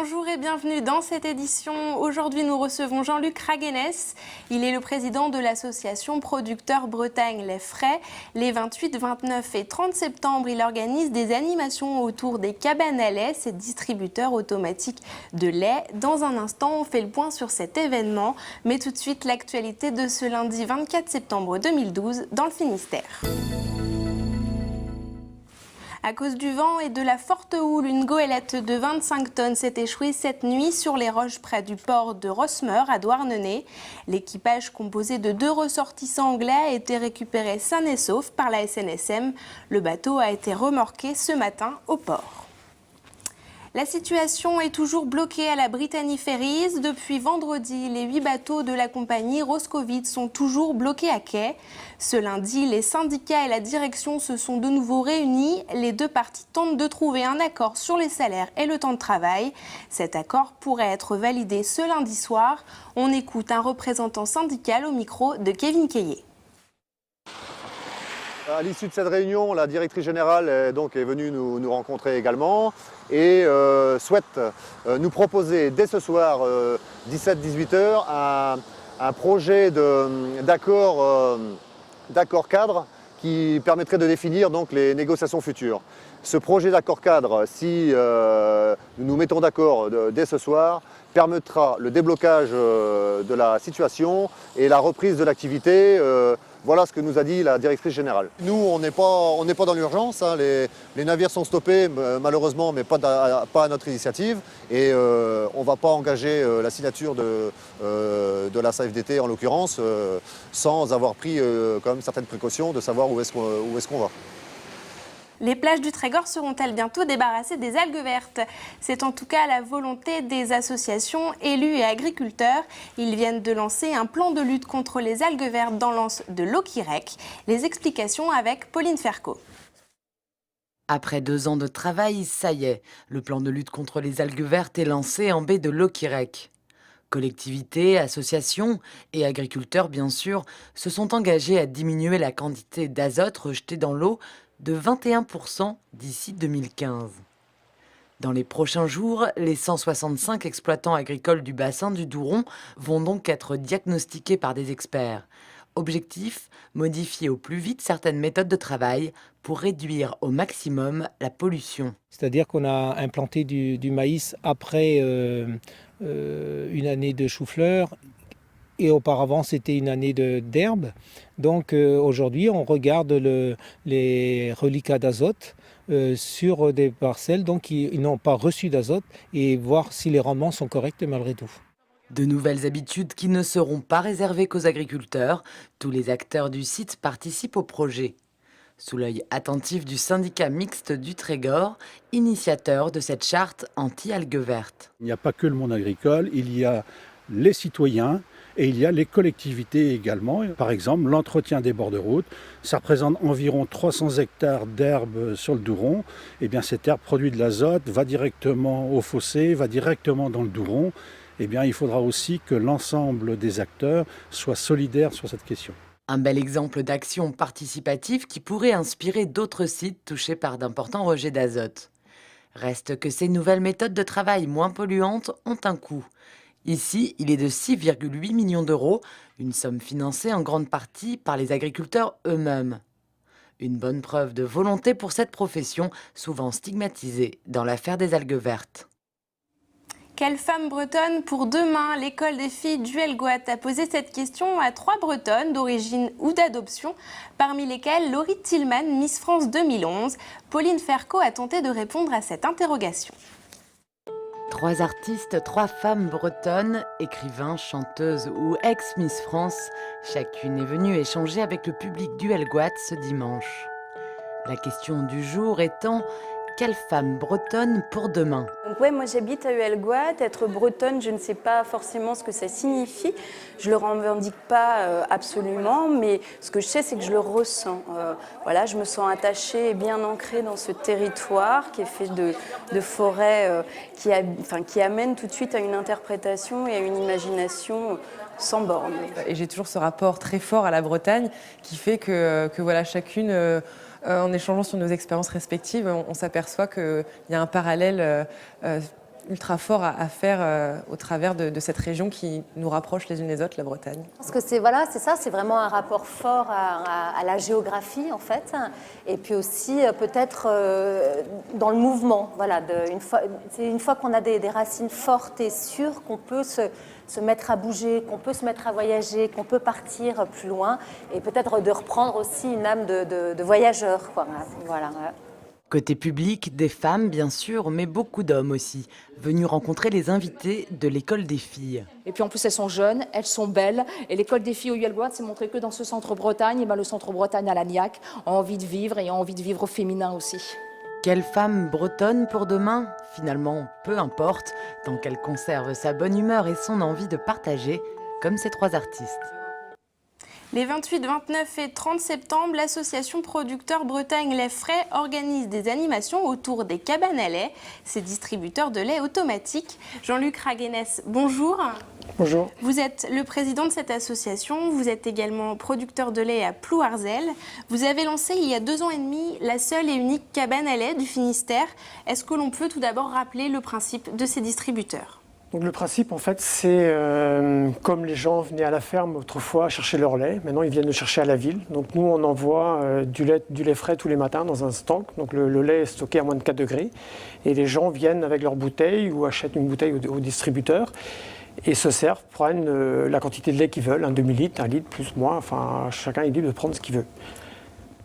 Bonjour et bienvenue dans cette édition. Aujourd'hui, nous recevons Jean-Luc Raguenès. Il est le président de l'association Producteurs Bretagne Les Frais. Les 28, 29 et 30 septembre, il organise des animations autour des cabanes à lait, ces distributeurs automatiques de lait. Dans un instant, on fait le point sur cet événement. Mais tout de suite, l'actualité de ce lundi 24 septembre 2012 dans le Finistère. À cause du vent et de la forte houle, une goélette de 25 tonnes s'est échouée cette nuit sur les roches près du port de Rosmer à Douarnenez. L'équipage composé de 2 ressortissants anglais a été récupéré sain et sauf par la SNSM. Le bateau a été remorqué ce matin au port. La situation est toujours bloquée à la Brittany Ferries. Depuis vendredi, les 8 bateaux de la compagnie Roscovid sont toujours bloqués à quai. Ce lundi, les syndicats et la direction se sont de nouveau réunis. Les deux parties tentent de trouver un accord sur les salaires et le temps de travail. Cet accord pourrait être validé ce lundi soir. On écoute un représentant syndical au micro de Kevin Keillet. À l'issue de cette réunion, la directrice générale est venue nous rencontrer également et souhaite nous proposer dès ce soir, 17-18 h, un projet d'accord cadre qui permettrait de définir donc les négociations futures. Ce projet d'accord cadre, si nous nous mettons d'accord dès ce soir, permettra le déblocage de la situation et la reprise de l'activité. Voilà ce que nous a dit la directrice générale. Nous, on n'est pas dans l'urgence, hein. Les navires sont stoppés malheureusement, mais pas à notre initiative. Et on ne va pas engager la signature de la SAFDT en l'occurrence sans avoir pris quand même certaines précautions de savoir où est-ce qu'on va. Les plages du Trégor seront-elles bientôt débarrassées des algues vertes? C'est en tout cas la volonté des associations, élus et agriculteurs. Ils viennent de lancer un plan de lutte contre les algues vertes dans l'anse de Loquirec. Les explications avec Pauline Ferco. Après 2 ans de travail, ça y est, le plan de lutte contre les algues vertes est lancé en baie de Loquirec. Collectivités, associations et agriculteurs, bien sûr, se sont engagés à diminuer la quantité d'azote rejetée dans l'eau de 21% d'ici 2015. Dans les prochains jours, les 165 exploitants agricoles du bassin du Douron vont donc être diagnostiqués par des experts. Objectif, modifier au plus vite certaines méthodes de travail pour réduire au maximum la pollution. C'est-à-dire qu'on a implanté du maïs après une année de chou-fleur. Et auparavant, c'était une année d'herbe. Donc aujourd'hui, on regarde les reliquats d'azote sur des parcelles qui n'ont pas reçu d'azote et voir si les rendements sont corrects malgré tout. De nouvelles habitudes qui ne seront pas réservées qu'aux agriculteurs. Tous les acteurs du site participent au projet. Sous l'œil attentif du syndicat mixte du Trégor, initiateur de cette charte anti-algues vertes. Il n'y a pas que le monde agricole, il y a les citoyens, et il y a les collectivités également. Par exemple, l'entretien des bords de route, ça représente environ 300 hectares d'herbe sur le Douron. Et bien, cette herbe produit de l'azote, va directement au fossé, va directement dans le Douron. Et bien, il faudra aussi que l'ensemble des acteurs soient solidaires sur cette question. Un bel exemple d'action participative qui pourrait inspirer d'autres sites touchés par d'importants rejets d'azote. Reste que ces nouvelles méthodes de travail moins polluantes ont un coût. Ici, il est de 6,8 millions d'euros, une somme financée en grande partie par les agriculteurs eux-mêmes. Une bonne preuve de volonté pour cette profession, souvent stigmatisée dans l'affaire des algues vertes. Quelle femme bretonne pour demain? L'école des filles du Helgoat a posé cette question à 3 bretonnes d'origine ou d'adoption, parmi lesquelles Laurie Tillman, Miss France 2011. Pauline Ferco a tenté de répondre à cette interrogation. 3 artistes, 3 femmes bretonnes, écrivains, chanteuses ou ex-Miss France, chacune est venue échanger avec le public du Helgoat ce dimanche. La question du jour étant: quelle femme bretonne pour demain? Donc ouais, moi j'habite à Huelgoat. Être bretonne, je ne sais pas forcément ce que ça signifie. Je ne le revendique pas absolument, mais ce que je sais, c'est que je le ressens. Voilà, je me sens attachée et bien ancrée dans ce territoire qui est fait de forêts qui amène tout de suite à une interprétation et à une imagination sans borne. Et j'ai toujours ce rapport très fort à la Bretagne qui fait que voilà, chacune... en échangeant sur nos expériences respectives, on s'aperçoit qu'il y a un parallèle ultra fort à faire au travers de cette région qui nous rapproche les unes les autres, la Bretagne. Parce que c'est ça, c'est vraiment un rapport fort à la géographie en fait, et puis aussi peut-être dans le mouvement. Voilà, c'est une fois qu'on a des racines fortes et sûres qu'on peut se mettre à bouger, qu'on peut se mettre à voyager, qu'on peut partir plus loin, et peut-être de reprendre aussi une âme de voyageur, quoi. Voilà. Côté public, des femmes bien sûr, mais beaucoup d'hommes aussi, venus rencontrer les invités de l'école des filles. Et puis en plus elles sont jeunes, elles sont belles, et l'école des filles au Huelgoat s'est montré que dans ce centre Bretagne, et le centre Bretagne à Lagnac a envie de vivre et a envie de vivre féminin aussi. Quelle femme bretonne pour demain? Finalement, peu importe, tant qu'elle conserve sa bonne humeur et son envie de partager, comme ces 3 artistes. Les 28, 29 et 30 septembre, l'association Producteurs Bretagne Lait Frais organise des animations autour des cabanes à lait, ces distributeurs de lait automatiques. Jean-Luc Raguenès, bonjour. Bonjour. Vous êtes le président de cette association, vous êtes également producteur de lait à Plouarzel. Vous avez lancé il y a 2 ans et demi la seule et unique cabane à lait du Finistère. Est-ce que l'on peut tout d'abord rappeler le principe de ces distributeurs ? Donc le principe, en fait, c'est comme les gens venaient à la ferme autrefois chercher leur lait, maintenant ils viennent le chercher à la ville. Donc nous, on envoie du lait frais tous les matins dans un stock. Donc le lait est stocké à moins de 4 degrés. Et les gens viennent avec leur bouteille ou achètent une bouteille au distributeur et se servent, prennent la quantité de lait qu'ils veulent, un demi-litre, 1 litre, plus, moins. Enfin, chacun est libre de prendre ce qu'il veut.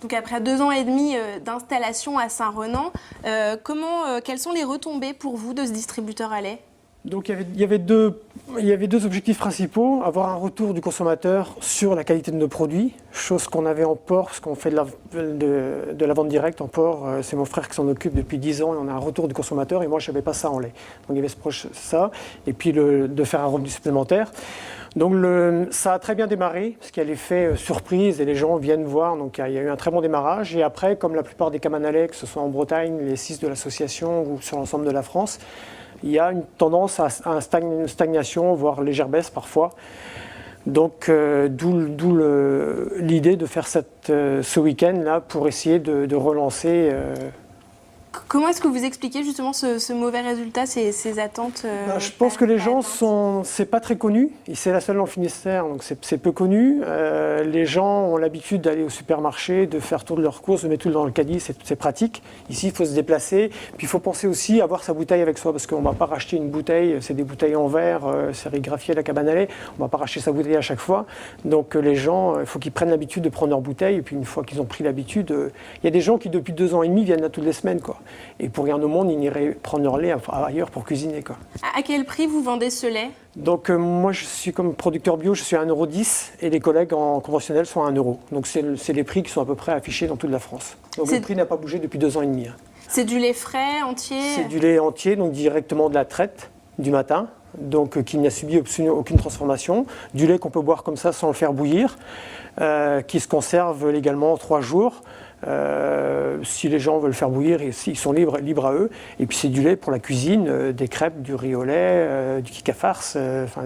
Donc après 2 ans et demi d'installation à Saint-Renan, quelles sont les retombées pour vous de ce distributeur à lait ? Donc il y avait deux objectifs principaux. Avoir un retour du consommateur sur la qualité de nos produits, chose qu'on avait en port, parce qu'on fait de la vente directe en port. C'est mon frère qui s'en occupe depuis 10 ans et on a un retour du consommateur et moi je n'avais pas ça en lait. Donc il y avait ça, et puis de faire un revenu supplémentaire. Donc ça a très bien démarré, parce qu'il y a l'effet surprise et les gens viennent voir, donc il y a eu un très bon démarrage. Et après, comme la plupart des cabanes à lait, que ce soit en Bretagne, les 6 de l'association ou sur l'ensemble de la France, il y a une tendance à une stagnation, voire légère baisse parfois. Donc d'où l'idée de faire ce week-end-là pour essayer de relancer. Comment est-ce que vous expliquez justement ce mauvais résultat, ces attentes Je pense que les gens c'est pas très connu, et c'est la seule dans le Finistère, donc c'est peu connu. Les gens ont l'habitude d'aller au supermarché, de faire tour de leurs courses, de mettre tout dans le caddie, c'est pratique. Ici, il faut se déplacer, puis il faut penser aussi à avoir sa bouteille avec soi, parce qu'on ne va pas racheter une bouteille, c'est des bouteilles en verre, sérigraphiées à la cabane à lait, on ne va pas racheter sa bouteille à chaque fois. Donc les gens, il faut qu'ils prennent l'habitude de prendre leur bouteille, et puis une fois qu'ils ont pris l'habitude, il y a des gens qui depuis 2 ans et demi viennent là toutes les semaines, quoi. Et pour rien au monde, ils n'iraient prendre leur lait ailleurs pour cuisiner, quoi. À quel prix vous vendez ce lait ? Donc moi, je suis comme producteur bio, je suis à 1,10 € et les collègues en conventionnel sont à 1 €. Donc c'est les prix qui sont à peu près affichés dans toute la France. Donc le prix n'a pas bougé depuis 2 ans et demi. C'est du lait frais, entier ? C'est du lait entier, donc directement de la traite du matin, donc qui n'a subi aucune transformation. Du lait qu'on peut boire comme ça sans le faire bouillir, qui se conserve légalement 3 jours. Si les gens veulent faire bouillir, ils sont libres à eux. Et puis c'est du lait pour la cuisine, des crêpes, du riz au lait, du kika-farce, enfin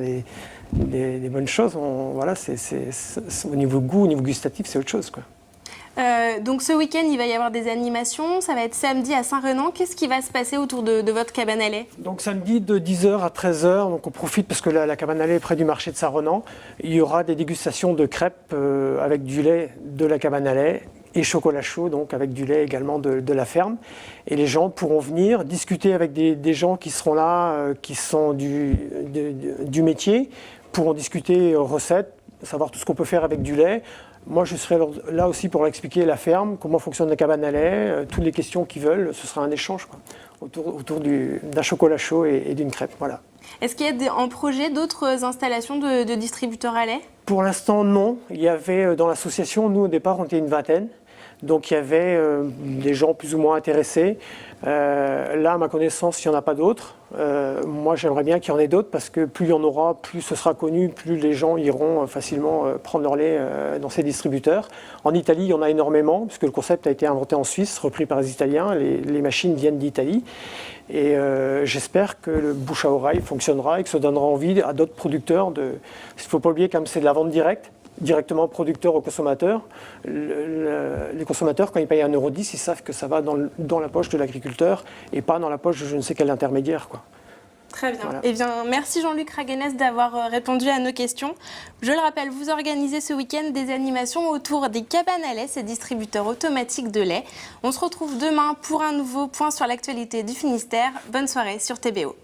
des bonnes choses. Voilà, au niveau goût, au niveau gustatif, c'est autre chose, quoi. Donc ce week-end, il va y avoir des animations. Ça va être samedi à Saint-Renan. Qu'est-ce qui va se passer autour de votre cabane à lait ? Donc samedi de 10h à 13h, donc on profite parce que la cabane à lait est près du marché de Saint-Renan. Il y aura des dégustations de crêpes avec du lait de la cabane à lait et chocolat chaud, donc avec du lait également de la ferme. Et les gens pourront venir discuter avec des gens qui seront là, qui sont du métier, pourront discuter recettes, savoir tout ce qu'on peut faire avec du lait. Moi, je serai là aussi pour leur expliquer la ferme, comment fonctionne la cabane à lait, toutes les questions qu'ils veulent. Ce sera un échange, quoi, autour d'un chocolat chaud et d'une crêpe. Voilà. Est-ce qu'il y a en projet d'autres installations de distributeurs à lait ? Pour l'instant, non. Il y avait dans l'association, nous au départ, on était une vingtaine. Donc il y avait des gens plus ou moins intéressés. Là, à ma connaissance, il n'y en a pas d'autres. Moi, j'aimerais bien qu'il y en ait d'autres parce que plus il y en aura, plus ce sera connu, plus les gens iront facilement prendre leur lait dans ces distributeurs. En Italie, il y en a énormément puisque le concept a été inventé en Suisse, repris par les Italiens. Les machines viennent d'Italie. Et j'espère que le bouche à oreille fonctionnera et que ça donnera envie à d'autres producteurs. Il ne faut pas oublier, comme c'est de la vente directe, directement producteur au consommateur. Les consommateurs, quand ils payent 1,10 €, ils savent que ça va dans la poche de l'agriculteur et pas dans la poche de je ne sais quel intermédiaire, quoi. Très bien. Voilà. Eh bien, merci Jean-Luc Raguenès d'avoir répondu à nos questions. Je le rappelle, vous organisez ce week-end des animations autour des cabanes à lait, ces distributeurs automatiques de lait. On se retrouve demain pour un nouveau point sur l'actualité du Finistère. Bonne soirée sur TBO.